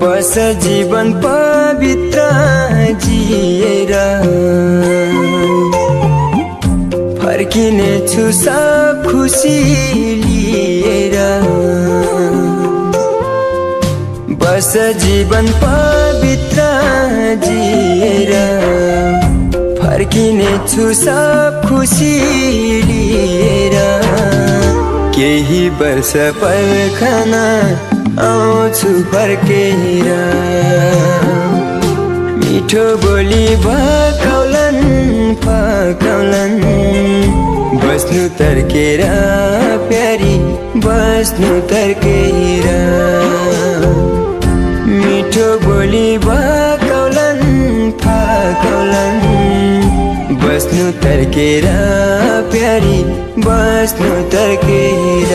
बस जीवन पवित्र जिएर फर्किने छु सब खुसी लिएर बस जीवन पवित्र जिएर फर्किने छु सब खुसी लिएर केही वर्ष पर्खन आउँछु फर्केर मिठो बोली भकाउलन पकाउलन बस्नु तर्केर प्यारी बस्नु तर्केर मिठो बोली भकाउलन पकाउलन बस्नु तर्केर प्यारी बस्नु तर्केर